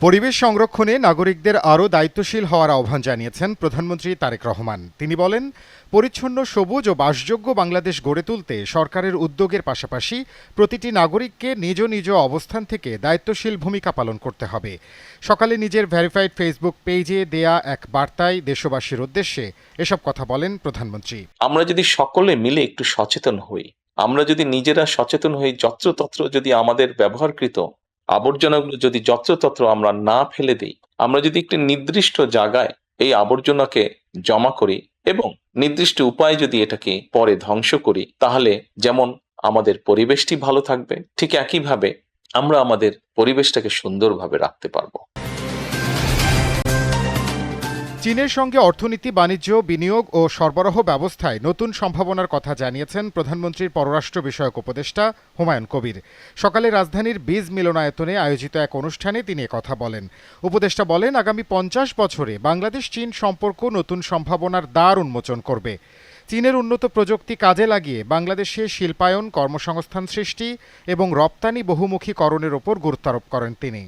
পরিবেশ সংরক্ষণে নাগরিকদের আরও দায়িত্বশীল হওয়ার আহ্বান জানিয়েছেন প্রধানমন্ত্রী তারেক রহমান। তিনি বলেন, পরিচ্ছন্ন, সবুজ ও বাসযোগ্য বাংলাদেশ গড়ে তুলতে সরকারের উদ্যোগের পাশাপাশি প্রতিটি নাগরিককে নিজ নিজ অবস্থান থেকে দায়িত্বশীল ভূমিকা পালন করতে হবে। সকালে নিজের ভেরিফাইড ফেসবুক পেজে দেয়া এক বার্তায় দেশবাসীর উদ্দেশ্যে এসব কথা বলেন প্রধানমন্ত্রী। আমরা যদি সকলে মিলে একটু সচেতন হই, আমরা যদি নিজেরা সচেতন হই, যত্রতত্র যদি আমাদের ব্যবহারকৃত আবর্জনাগুলো যদি যত্রতত্র আমরা না ফেলে দিই, আমরা যদি একটি নির্দিষ্ট জায়গায় এই আবর্জনাকে জমা করি এবং নির্দিষ্ট উপায়ে যদি এটাকে পরে ধ্বংস করি, তাহলে যেমন আমাদের পরিবেশটি ভালো থাকবে, ঠিক একইভাবে আমরা আমাদের পরিবেশটাকে সুন্দরভাবে রাখতে পারবো। চীনের সঙ্গে অর্থনীতি, বাণিজ্য, বিনিয়োগ ও সরবরাহ ব্যবস্থায় নতুন সম্ভাবনার কথা জানিয়েছেন প্রধানমন্ত্রীর পররাষ্ট্র বিষয়ক উপদেষ্টা হুমায়ুন কবির। সকালে রাজধানীর বীজ মিলনায়তনে আয়োজিত এক অনুষ্ঠানে তিনি একথা বলেন। উপদেষ্টা বলেন, আগামী 50 বছরে বাংলাদেশ চীন সম্পর্ক নতুন সম্ভাবনার দ্বার উন্মোচন করবে। চীনের উন্নত প্রযুক্তি কাজে লাগিয়ে বাংলাদেশে শিল্পায়ন, কর্মসংস্থান সৃষ্টি এবং রপ্তানি বহুমুখীকরণের ওপর গুরুত্বারোপ করেন তিনি।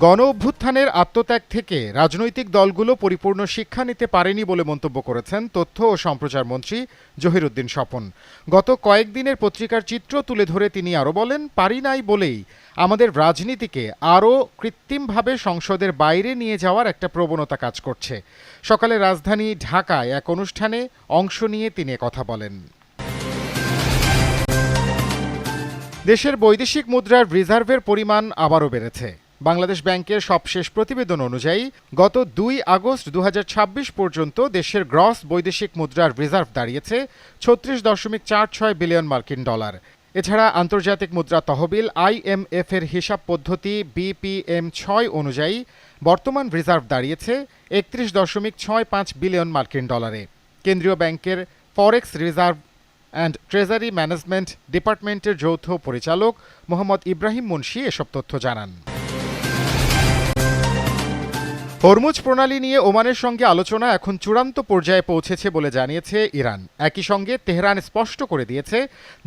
গণ অভ্যুত্থানের আত্মত্যাগ থেকে রাজনৈতিক দলগুলো পরিপূর্ণ শিক্ষা নিতে পারেনি বলে মন্তব্য করেছেন তথ্য ও সম্প্রচার মন্ত্রী জহিরুদ্দিন স্বপন। গত কয়েকদিনের পত্রিকার চিত্র তুলে ধরে তিনি আরও বলেন, পারি নাই বলেই আমাদের রাজনীতিকে আরও কৃত্রিমভাবে সংসদের বাইরে নিয়ে যাওয়ার একটা প্রবণতা কাজ করছে। সকালে রাজধানী ঢাকায় এক অনুষ্ঠানে অংশ নিয়ে তিনি কথা বলেন। দেশের বৈদেশিক মুদ্রার রিজার্ভের পরিমাণ আবারও বেড়েছে। বাংলাদেশ ব্যাংকের সবশেষ প্রতিবেদন অনুযায়ী গত 2 আগস্ট 2026 পর্যন্ত দেশের গ্রস বৈদেশিক মুদ্রার রিজার্ভ দাঁড়িয়েছে 36.46 বিলিয়ন মার্কিন ডলার। এছাড়া আন্তর্জাতিক মুদ্রা তহবিল IMF এর হিসাব পদ্ধতি BPM-6 অনুযায়ী বর্তমান রিজার্ভ দাঁড়িয়েছে 31.65 বিলিয়ন মার্কিন ডলারে। কেন্দ্রীয় ব্যাংকের ফরেক্স রিজার্ভ অ্যান্ড ট্রেজারি ম্যানেজমেন্ট ডিপার্টমেন্টের যৌথ পরিচালক মোহাম্মদ ইব্রাহিম মুন্সি এসব তথ্য জানান। হরমুজ প্রণালী নিয়ে ওমানের সঙ্গে আলোচনা এখন চূড়ান্ত পর্যায়ে পৌঁছেছে বলে জানিয়েছে ইরান। একই সঙ্গে তেহরান স্পষ্ট করে দিয়েছে,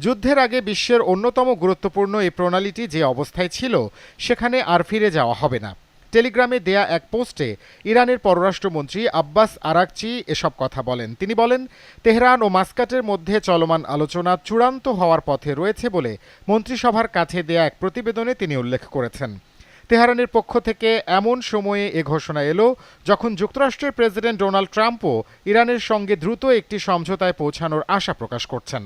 যুদ্ধের আগে বিশ্বের অন্যতম গুরুত্বপূর্ণ এই প্রণালীটি যে অবস্থায় ছিল সেখানে আর ফিরে যাওয়া হবে না। টেলিগ্রামে দেয়া এক পোস্টে ইরানের পররাষ্ট্রমন্ত্রী আব্বাস আরাকচি এসব কথা বলেন। তিনি বলেন, তেহরান ও মাস্কাটের মধ্যে চলমান আলোচনা চূড়ান্ত হওয়ার পথে রয়েছে বলে মন্ত্রিসভার কাছে দেয়া এক প্রতিবেদনে তিনি উল্লেখ করেছেন। তেহরানের পক্ষ থেকে এমন সময়ে এ ঘোষণা এলো যখন যুক্তরাষ্ট্রের প্রেসিডেন্ট ডোনাল্ড ট্রাম্পও ইরানের সঙ্গে দ্রুত একটি সমঝোতায় পৌঁছানোর আশা প্রকাশ করছেন।